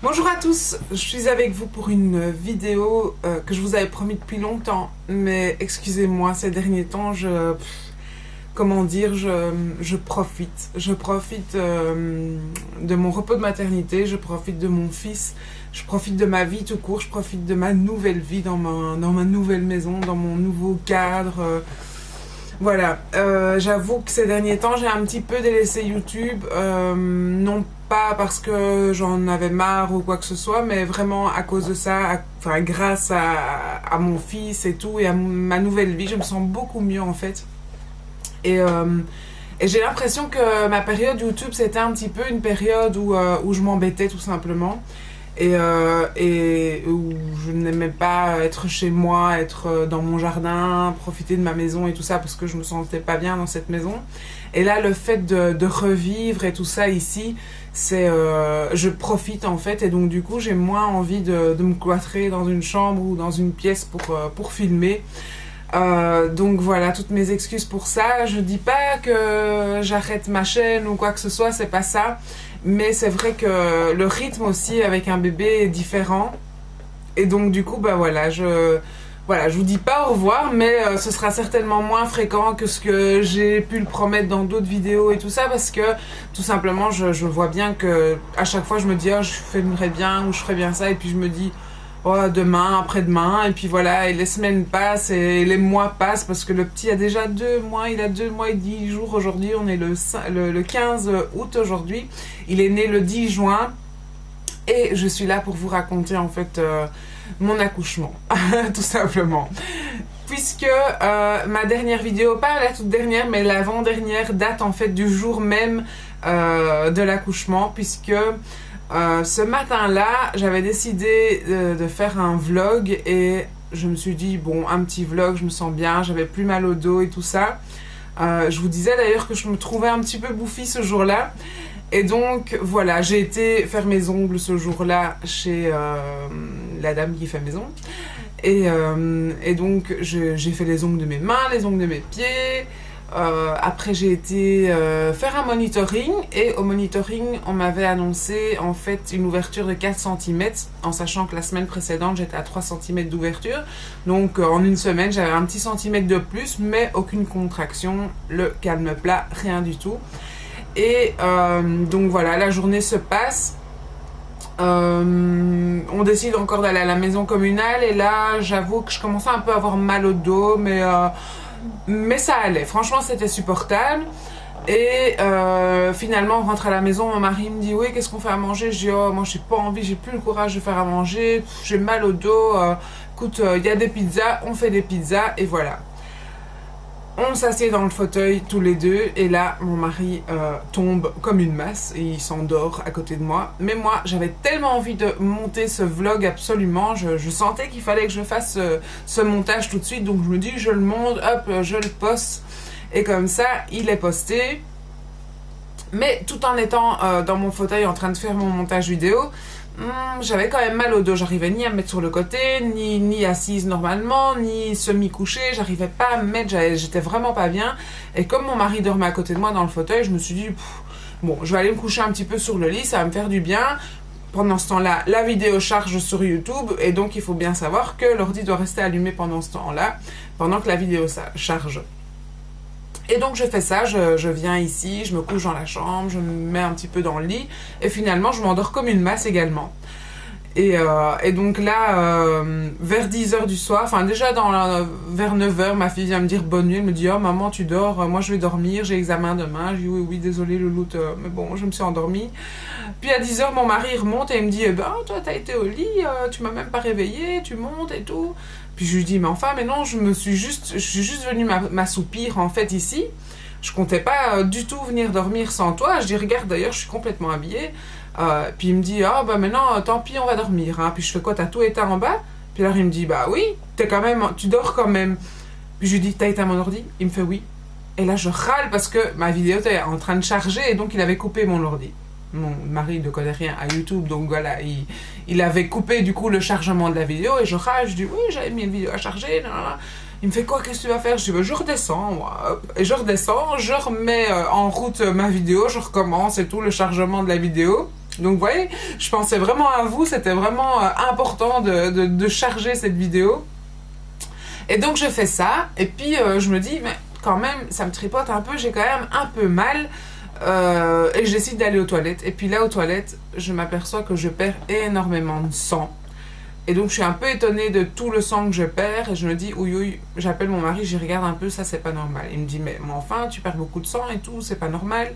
Bonjour à tous, je suis avec vous pour une vidéo que je vous avais promis depuis longtemps, mais excusez-moi, ces derniers temps, comment dire, je profite. Je profite de mon repos de maternité, je profite de mon fils, je profite de ma vie tout court, je profite de ma nouvelle vie dans ma nouvelle maison, dans mon nouveau cadre. Voilà, j'avoue que ces derniers temps, j'ai un petit peu délaissé YouTube, non pas parce que j'en avais marre ou quoi que ce soit, mais vraiment à cause de ça, enfin grâce à mon fils et tout, et à ma nouvelle vie, je me sens beaucoup mieux en fait. Et j'ai l'impression que ma période YouTube, c'était un petit peu une période où je m'embêtais tout simplement. Et où je n'aimais pas être chez moi, être dans mon jardin, profiter de ma maison et tout ça parce que je me sentais pas bien dans cette maison. Et là, le fait de revivre et tout ça ici, je profite en fait, et donc du coup j'ai moins envie de me cloîtrer dans une chambre ou dans une pièce pour filmer. Donc voilà, toutes mes excuses pour ça. Je dis pas que j'arrête ma chaîne ou quoi que ce soit, c'est pas ça. Mais c'est vrai que le rythme aussi avec un bébé est différent. Et donc du coup, bah voilà, je vous dis pas au revoir, mais ce sera certainement moins fréquent que ce que j'ai pu le promettre dans d'autres vidéos et tout ça, parce que tout simplement, je vois bien que à chaque fois je me dis, oh, je filmerais bien ou je ferais bien ça, et puis je me dis, oh, demain, après-demain, et puis voilà, et les semaines passent et les mois passent, parce que le petit a déjà 2 mois, il a 2 mois et 10 jours aujourd'hui, on est le 15 août aujourd'hui, il est né le 10 juin, et je suis là pour vous raconter en fait mon accouchement, tout simplement. Puisque ma dernière vidéo, pas la toute dernière, mais l'avant-dernière, date en fait du jour même de l'accouchement, puisque ce matin-là, j'avais décidé de faire un vlog, et je me suis dit, bon, un petit vlog, je me sens bien, j'avais plus mal au dos et tout ça. Je vous disais d'ailleurs que je me trouvais un petit peu bouffie ce jour-là. Et donc, voilà, j'ai été faire mes ongles ce jour-là chez la dame qui fait mes ongles. Et donc, j'ai fait les ongles de mes mains, les ongles de mes pieds. Après j'ai été faire un monitoring, et au monitoring on m'avait annoncé en fait une ouverture de 4 cm, en sachant que la semaine précédente j'étais à 3 cm d'ouverture, donc en une semaine j'avais un petit centimètre de plus, mais aucune contraction, le calme plat, rien du tout. Et donc voilà, la journée se passe. On décide encore d'aller à la maison communale, et là j'avoue que je commençais un peu à avoir mal au dos, mais ça allait, franchement c'était supportable. Et finalement on rentre à la maison, mon mari me dit, oui, qu'est-ce qu'on fait à manger? Je dis, oh, moi j'ai pas envie, j'ai plus le courage de faire à manger, j'ai mal au dos, écoute, il y a des pizzas, on fait des pizzas, et voilà. On s'assied dans le fauteuil tous les deux, et là mon mari tombe comme une masse et il s'endort à côté de moi. Mais moi j'avais tellement envie de monter ce vlog, absolument, je sentais qu'il fallait que je fasse ce montage tout de suite, donc je me dis, je le monte, hop, je le poste, et comme ça il est posté. Mais tout en étant dans mon fauteuil en train de faire mon montage vidéo, j'avais quand même mal au dos, j'arrivais ni à me mettre sur le côté, ni assise normalement, ni semi-couchée, j'arrivais pas à me mettre, j'étais vraiment pas bien. Et comme mon mari dormait à côté de moi dans le fauteuil, je me suis dit, bon, je vais aller me coucher un petit peu sur le lit, ça va me faire du bien. Pendant ce temps-là, la vidéo charge sur YouTube, et donc il faut bien savoir que l'ordi doit rester allumé pendant ce temps-là, pendant que la vidéo charge. Et donc je fais ça, je viens ici, je me couche dans la chambre, je me mets un petit peu dans le lit, et finalement je m'endors comme une masse également. Et donc là, vers 10h du soir, enfin déjà vers 9h, ma fille vient me dire bonne nuit, elle me dit, oh maman tu dors, moi je vais dormir, j'ai examen demain. Je dis oui, désolé louloute, mais bon, je me suis endormie. Puis à 10h, mon mari remonte et il me dit, eh ben toi t'as été au lit, tu m'as même pas réveillée, tu montes et tout. Puis je lui dis, mais enfin, mais non, je suis juste venue m'assoupir en fait ici. Je comptais pas du tout venir dormir sans toi. Je dis, regarde, d'ailleurs, je suis complètement habillée. Puis il me dit, ah bah maintenant, tant pis, on va dormir. Hein. Puis je fais quoi, t'as tout éteint en bas? Puis alors il me dit, bah oui, tu dors quand même. Puis je lui dis, t'as éteint mon ordi? Il me fait oui. Et là, je râle parce que ma vidéo était en train de charger, et donc il avait coupé mon ordi. Mon mari ne connaît rien à YouTube, donc voilà, il avait coupé du coup le chargement de la vidéo, et je rage, je dis oui, j'avais mis une vidéo à charger, nanana. Il me fait quoi, qu'est-ce que tu vas faire? Je dis, je redescends, moi, et je redescends, je remets en route ma vidéo, je recommence et tout, le chargement de la vidéo. Donc vous voyez, je pensais vraiment à vous, c'était vraiment important de charger cette vidéo. Et donc je fais ça, et puis je me dis, mais quand même, ça me tripote un peu, j'ai quand même un peu mal, et je décide d'aller aux toilettes. Et puis là, aux toilettes, je m'aperçois que je perds énormément de sang. Et donc je suis un peu étonnée de tout le sang que je perds, et je me dis, ouïe, j'appelle mon mari, j'y regarde un peu, ça c'est pas normal. Il me dit, mais enfin, tu perds beaucoup de sang et tout, c'est pas normal.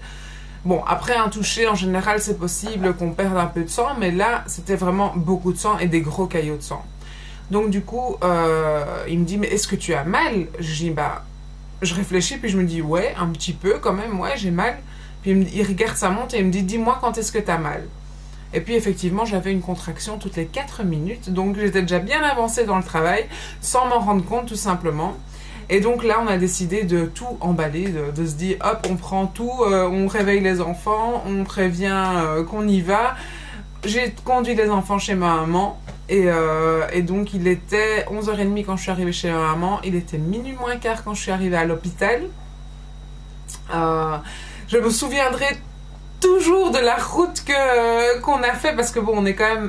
Bon, après un toucher, en général, c'est possible qu'on perde un peu de sang, mais là, c'était vraiment beaucoup de sang et des gros caillots de sang. Donc du coup, il me dit, mais est-ce que tu as mal? Je dis, bah, je réfléchis, puis je me dis, ouais, un petit peu quand même, ouais, j'ai mal. Puis il regarde sa montre et il me dit, dis-moi quand est-ce que tu as mal. Et puis effectivement, j'avais une contraction toutes les 4 minutes, donc j'étais déjà bien avancée dans le travail, sans m'en rendre compte tout simplement. Et donc là, on a décidé de tout emballer, de se dire, hop, on prend tout, on réveille les enfants, on prévient qu'on y va. J'ai conduit les enfants chez ma maman, et donc il était 11h30 quand je suis arrivée chez ma maman, il était minuit moins quart quand je suis arrivée à l'hôpital. Je me souviendrai toujours de la route qu'on a fait, parce que bon,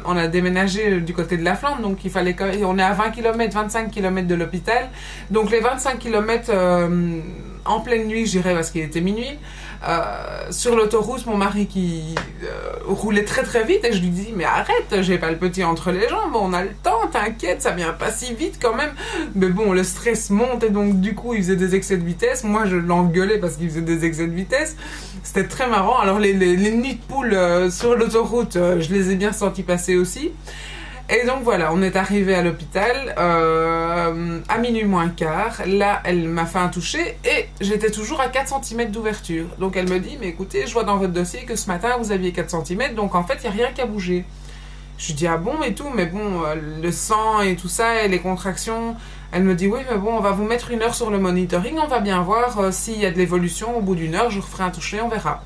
on a déménagé du côté de la Flandre, donc il fallait quand même, on est à 20 km, 25 km de l'hôpital, donc les 25 km en pleine nuit, je dirais, parce qu'il était minuit, sur l'autoroute, mon mari qui roulait très très vite, et je lui dis, mais arrête, j'ai pas le petit entre les jambes, on a le temps, t'inquiète, ça vient pas si vite quand même. Mais bon, le stress monte, et donc du coup il faisait des excès de vitesse, moi je l'engueulais parce qu'il faisait des excès de vitesse. C'était très marrant. Alors les nids de poules sur l'autoroute, je les ai bien sentis passer aussi. Et donc voilà, on est arrivé à l'hôpital à minuit moins quart. Là, elle m'a fait un toucher et j'étais toujours à 4 cm d'ouverture. Donc elle me dit, mais écoutez, je vois dans votre dossier que ce matin vous aviez 4 cm, donc en fait il n'y a rien qu'à bouger. Je lui dis, ah bon et tout, mais bon, le sang et tout ça et les contractions. Elle me dit, oui, mais bon, on va vous mettre 1 heure sur le monitoring, on va bien voir s'il y a de l'évolution. Au bout d'1 heure, je referai un toucher, on verra.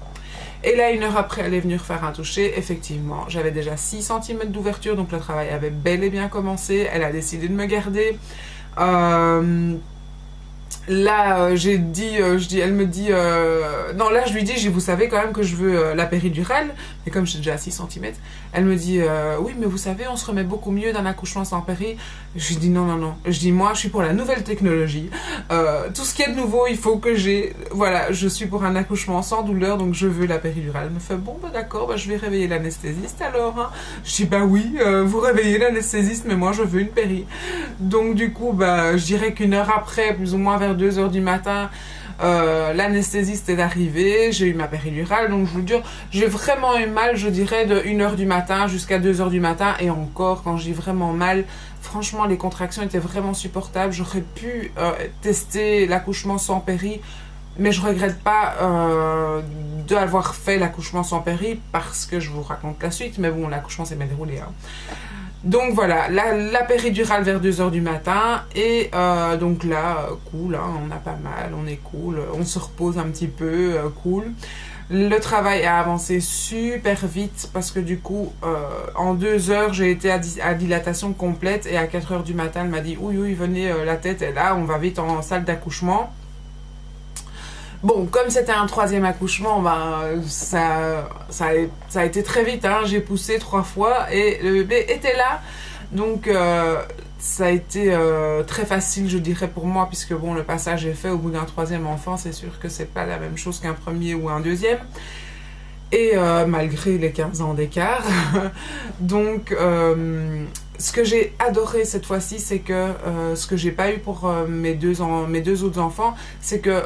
Et là, 1 heure après, elle est venue refaire un toucher. Effectivement, j'avais déjà 6 cm d'ouverture, donc le travail avait bel et bien commencé. Elle a décidé de me garder. Là, elle me dit, non, là, je lui dis, vous savez quand même que je veux la péridurale, mais comme j'ai déjà 6 cm, elle me dit, oui, mais vous savez, on se remet beaucoup mieux d'un accouchement sans péri. Je lui dis, non, non, non. Je dis, moi, je suis pour la nouvelle technologie. Tout ce qui est de nouveau, il faut que voilà, je suis pour un accouchement sans douleur, donc je veux la péridurale. Elle me fait, bon, bah d'accord, bah, je vais réveiller l'anesthésiste alors. Hein. Je dis, bah oui, vous réveillez l'anesthésiste, mais moi, je veux une péri. Donc, du coup, bah, je dirais qu'1 heure après, plus ou moins vers 2 heures du matin, l'anesthésiste est arrivé, j'ai eu ma péridurale, donc je vous dis, j'ai vraiment eu mal, je dirais, de 1 heure du matin jusqu'à 2 heures du matin, et encore, quand j'ai vraiment mal, franchement, les contractions étaient vraiment supportables. J'aurais pu tester l'accouchement sans péri, mais je regrette pas d'avoir fait l'accouchement sans péri, parce que je vous raconte la suite, mais bon, l'accouchement s'est bien déroulé. Hein. Donc voilà, la péridurale vers 2 heures du matin, et donc là, cool, hein, on a pas mal, on est cool, on se repose un petit peu, cool. Le travail a avancé super vite, parce que du coup, en 2 heures, j'ai été à dilatation complète, et à 4 heures du matin, elle m'a dit, oui, oui, venez, la tête est là, on va vite en salle d'accouchement. Bon, comme c'était un 3e accouchement, ben, ça a été très vite, hein. J'ai poussé 3 fois et le bébé était là. Donc, ça a été très facile, je dirais, pour moi, puisque bon, le passage est fait au bout d'un 3e enfant. C'est sûr que c'est pas la même chose qu'un 1er ou un 2e. Et malgré les 15 ans d'écart. Donc, ce que j'ai adoré cette fois-ci, c'est que ce que j'ai pas eu pour mes deux autres enfants, c'est que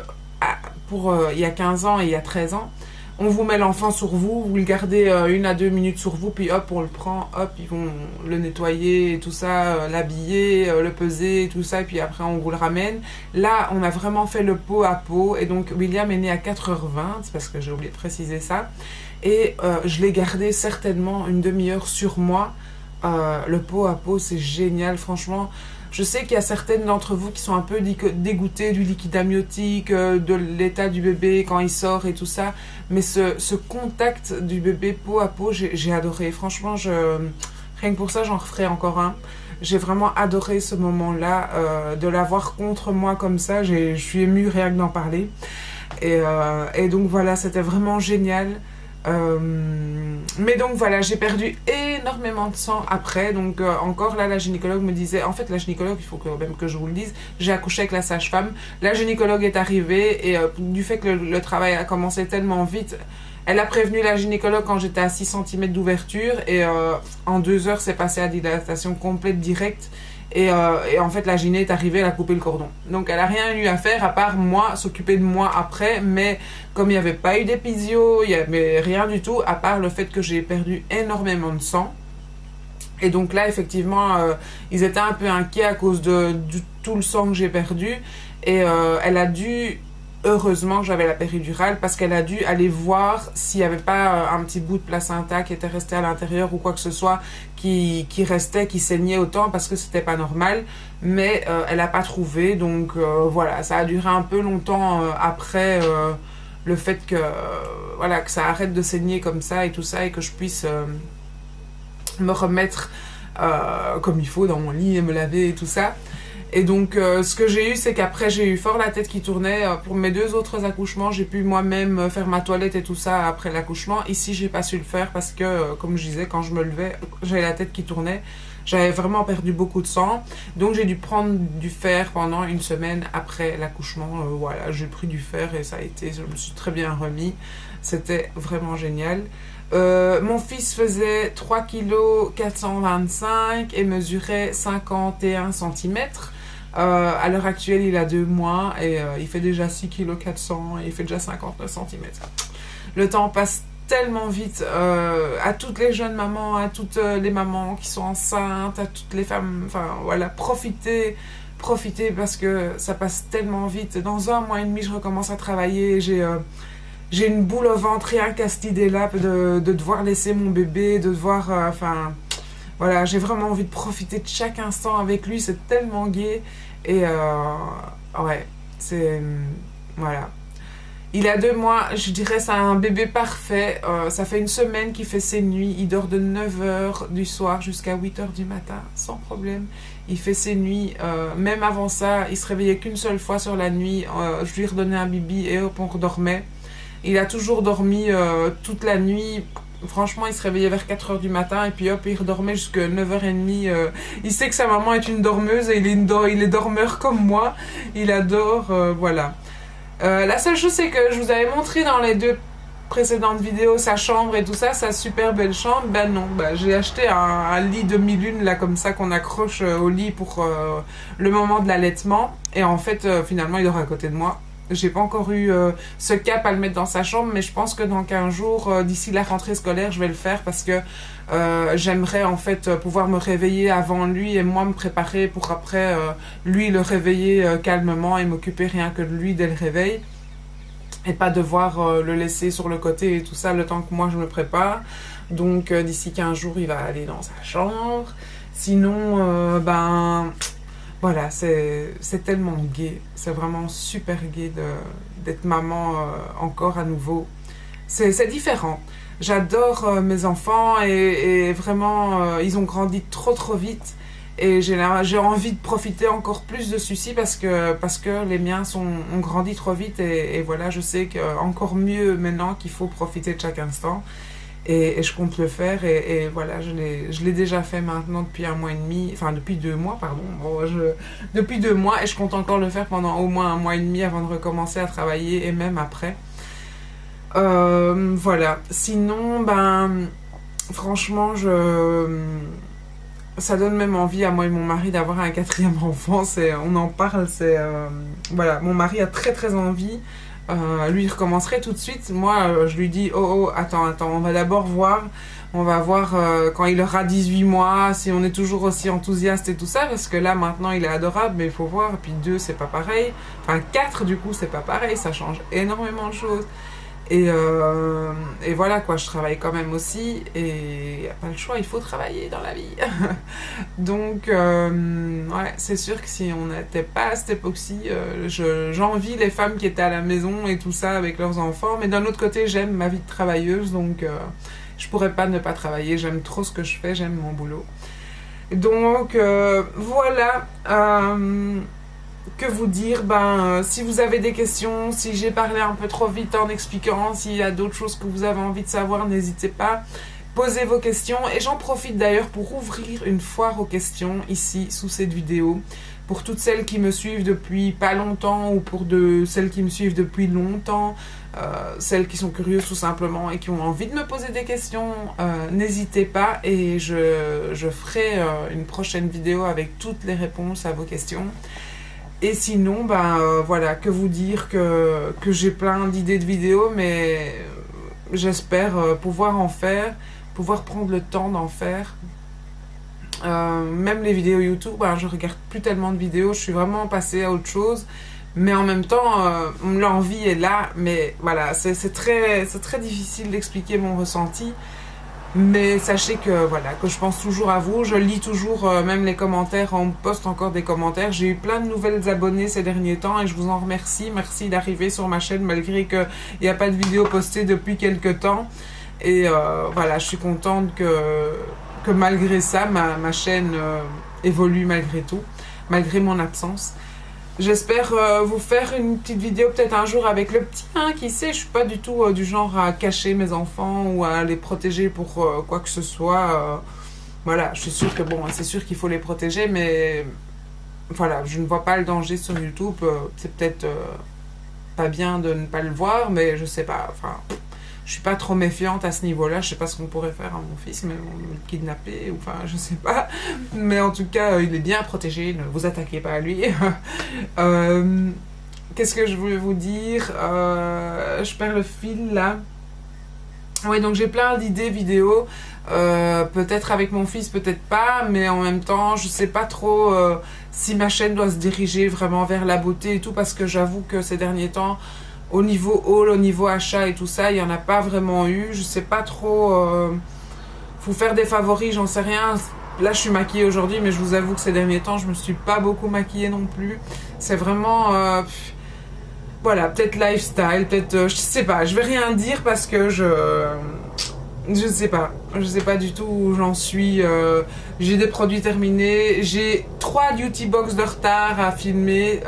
il y a 15 ans et il y a 13 ans, on vous met l'enfant sur vous, vous le gardez 1 à 2 minutes sur vous, puis hop, on le prend, hop, ils vont le nettoyer et tout ça, l'habiller, le peser et tout ça, et puis après on vous le ramène. Là, on a vraiment fait le pot à pot, et donc William est né à 4h20, parce que j'ai oublié de préciser ça, et je l'ai gardé certainement 1/2 heure sur moi. Le pot à pot, c'est génial, franchement. Je sais qu'il y a certaines d'entre vous qui sont un peu dégoûtées du liquide amniotique, de l'état du bébé quand il sort et tout ça. Mais ce contact du bébé peau à peau, j'ai adoré. Franchement, rien que pour ça, j'en referai encore un. J'ai vraiment adoré ce moment-là, de l'avoir contre moi comme ça. Je suis émue rien que d'en parler. Et donc voilà, c'était vraiment génial. Mais donc voilà, j'ai perdu énormément de sang après. Donc encore là, la gynécologue me disait, en fait la gynécologue, il faut quand même que je vous le dise, j'ai accouché avec la sage-femme. La gynécologue est arrivée et du fait que le travail a commencé tellement vite, elle a prévenu la gynécologue quand j'étais à 6 cm d'ouverture et en 2 heures c'est passé à dilatation complète directe. Et en fait, la gyné est arrivée, elle a coupé le cordon. Donc, elle n'a rien eu à faire à part moi, s'occuper de moi après. Mais comme il n'y avait pas eu d'épisio, il n'y avait rien du tout, à part le fait que j'ai perdu énormément de sang. Et donc là, effectivement, ils étaient un peu inquiets à cause de tout le sang que j'ai perdu. Et elle a dû... Heureusement que j'avais la péridurale parce qu'elle a dû aller voir s'il n'y avait pas un petit bout de placenta qui était resté à l'intérieur ou quoi que ce soit qui restait, qui saignait autant parce que c'était pas normal. Mais elle n'a pas trouvé. Donc voilà, ça a duré un peu longtemps après le fait que, voilà, que ça arrête de saigner comme ça et tout ça et que je puisse me remettre comme il faut dans mon lit et me laver et tout ça. Et donc, ce que j'ai eu, c'est qu'après, j'ai eu fort la tête qui tournait. Pour mes 2 autres accouchements, j'ai pu moi-même faire ma toilette et tout ça après l'accouchement. Ici, j'ai pas su le faire parce que, comme je disais, quand je me levais, j'avais la tête qui tournait. J'avais vraiment perdu beaucoup de sang. Donc, j'ai dû prendre du fer pendant 1 semaine après l'accouchement. Voilà, j'ai pris du fer et ça a été... Je me suis très bien remis. C'était vraiment génial. Mon fils faisait 3,425 kg et mesurait 51 cm. À l'heure actuelle, il a 2 mois et il fait déjà 6,4 kg et il fait déjà 59 cm. Le temps passe tellement vite à toutes les jeunes mamans, à toutes les mamans qui sont enceintes, à toutes les femmes. Enfin voilà, profitez parce que ça passe tellement vite. Dans 1 mois et demi, je recommence à travailler. J'ai une boule au ventre rien qu'à cette idée-là de devoir laisser mon bébé, de devoir... Enfin, voilà, j'ai vraiment envie de profiter de chaque instant avec lui. C'est tellement gai. Et ouais, c'est... Voilà. Il a 2 mois, je dirais c'est un bébé parfait. Ça fait 1 semaine qu'il fait ses nuits. Il dort de 9h du soir jusqu'à 8h du matin, sans problème. Il fait ses nuits. Même avant ça, il se réveillait qu'une seule fois sur la nuit. Je lui redonnais un bibi et hop, on redormait. Il a toujours dormi toute la nuit. Franchement, il se réveillait vers 4h du matin et puis hop, il redormait jusqu'à 9h30. Il sait que sa maman est une dormeuse et il est dormeur comme moi. Il adore, voilà. La seule chose, c'est que je vous avais montré dans les 2 précédentes vidéos sa chambre et tout ça, sa super belle chambre. Ben non, j'ai acheté un lit demi-lune là comme ça qu'on accroche au lit pour le moment de l'allaitement. Et en fait, finalement, il dort à côté de moi. J'ai pas encore eu ce cap à le mettre dans sa chambre, mais je pense que dans 15 jours, d'ici la rentrée scolaire, je vais le faire parce que j'aimerais en fait pouvoir me réveiller avant lui et moi me préparer pour après lui le réveiller calmement et m'occuper rien que de lui dès le réveil et pas devoir le laisser sur le côté et tout ça le temps que moi je me prépare. Donc d'ici 15 jours, il va aller dans sa chambre. Sinon, voilà, c'est tellement gai, c'est vraiment super gai d'être maman encore à nouveau. C'est différent. J'adore mes enfants et vraiment, ils ont grandi trop vite. Et j'ai envie de profiter encore plus de ceci parce que les miens ont grandi trop vite. Et voilà, je sais qu'encore mieux maintenant qu'il faut profiter de chaque instant. Et je compte le faire et voilà, je l'ai déjà fait maintenant depuis 1 mois et demi, enfin depuis 2 mois, pardon. Bon, depuis 2 mois et je compte encore le faire pendant au moins 1 mois et demi avant de recommencer à travailler et même après. Voilà. Sinon, franchement, ça donne même envie à moi et mon mari d'avoir un 4e enfant. On en parle, voilà, mon mari a très envie. Lui il recommencerait tout de suite. Moi je lui dis oh attends, on va d'abord voir, on va voir quand il aura 18 mois si on est toujours aussi enthousiaste et tout ça, parce que là maintenant il est adorable, mais il faut voir. Et puis 2 c'est pas pareil, enfin 4 du coup c'est pas pareil, ça change énormément de choses. Et voilà quoi, je travaille quand même aussi et y a pas le choix, il faut travailler dans la vie. Donc ouais, c'est sûr que si on n'était pas à cette époque-ci, j'envie les femmes qui étaient à la maison et tout ça avec leurs enfants, mais d'un autre côté j'aime ma vie de travailleuse, donc je pourrais pas ne pas travailler, j'aime trop ce que je fais, j'aime mon boulot. Donc voilà, que vous dire, si vous avez des questions, si j'ai parlé un peu trop vite en expliquant, s'il y a d'autres choses que vous avez envie de savoir, n'hésitez pas. Posez vos questions et j'en profite d'ailleurs pour ouvrir une foire aux questions ici sous cette vidéo. Pour toutes celles qui me suivent depuis pas longtemps ou pour celles qui me suivent depuis longtemps, celles qui sont curieuses tout simplement et qui ont envie de me poser des questions, n'hésitez pas et je ferai une prochaine vidéo avec toutes les réponses à vos questions. Et sinon, voilà, que vous dire que j'ai plein d'idées de vidéos, mais j'espère pouvoir en faire, pouvoir prendre le temps d'en faire. Même les vidéos YouTube, je regarde plus tellement de vidéos, je suis vraiment passée à autre chose. Mais en même temps, l'envie est là, mais voilà, c'est très difficile d'expliquer mon ressenti. Mais sachez que voilà, que je pense toujours à vous, je lis toujours même les commentaires, on me poste encore des commentaires. J'ai eu plein de nouvelles abonnés ces derniers temps et je vous en remercie. Merci d'arriver sur ma chaîne malgré qu'il n'y a pas de vidéo postée depuis quelques temps. Et voilà, je suis contente que malgré ça, ma chaîne évolue malgré tout, malgré mon absence. J'espère vous faire une petite vidéo peut-être un jour avec le petit, qui sait, je suis pas du tout du genre à cacher mes enfants ou à les protéger pour quoi que ce soit. Voilà, je suis sûre que bon, c'est sûr qu'il faut les protéger, mais voilà, je ne vois pas le danger sur YouTube. C'est peut-être pas bien de ne pas le voir, mais je sais pas, enfin... Je suis pas trop méfiante à ce niveau-là. Je sais pas ce qu'on pourrait faire à mon fils, mais le kidnapper, ou enfin, je sais pas. Mais en tout cas, il est bien protégé. Ne vous attaquez pas à lui. Qu'est-ce que je voulais vous dire? Je perds le fil là. Oui, donc j'ai plein d'idées vidéo. Peut-être avec mon fils, peut-être pas. Mais en même temps, je sais pas trop si ma chaîne doit se diriger vraiment vers la beauté et tout, parce que j'avoue que ces derniers temps, au niveau haul, au niveau achat et tout ça, il n'y en a pas vraiment eu. Je sais pas trop... faut faire des favoris, j'en sais rien. Là, je suis maquillée aujourd'hui, mais je vous avoue que ces derniers temps, je me suis pas beaucoup maquillée non plus. C'est vraiment... voilà, peut-être lifestyle, peut-être... je sais pas, je vais rien dire parce que je sais pas. Je sais pas du tout où j'en suis. J'ai des produits terminés. J'ai 3 beauty box de retard à filmer.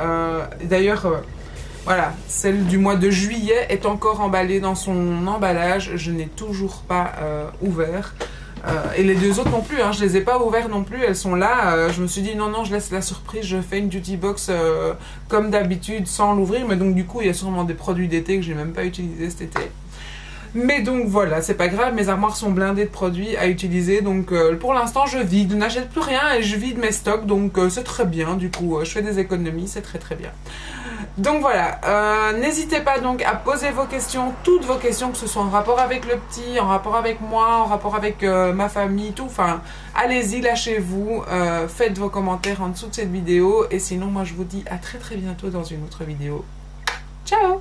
D'ailleurs... voilà, celle du mois de juillet est encore emballée dans son emballage. Je n'ai toujours pas ouvert. Et les 2 autres non plus, je les ai pas ouvertes non plus. Elles sont là. Je me suis dit non, je laisse la surprise. Je fais une beauty box comme d'habitude sans l'ouvrir. Mais donc du coup, il y a sûrement des produits d'été que j'ai même pas utilisés cet été. Mais donc voilà, c'est pas grave, mes armoires sont blindées de produits à utiliser, donc pour l'instant je vide, je n'achète plus rien et je vide mes stocks, donc c'est très bien, du coup je fais des économies, c'est très bien. Donc voilà, n'hésitez pas donc à poser vos questions, toutes vos questions, que ce soit en rapport avec le petit, en rapport avec moi, en rapport avec ma famille, tout, enfin allez-y, lâchez-vous, faites vos commentaires en dessous de cette vidéo, et sinon moi je vous dis à très bientôt dans une autre vidéo. Ciao!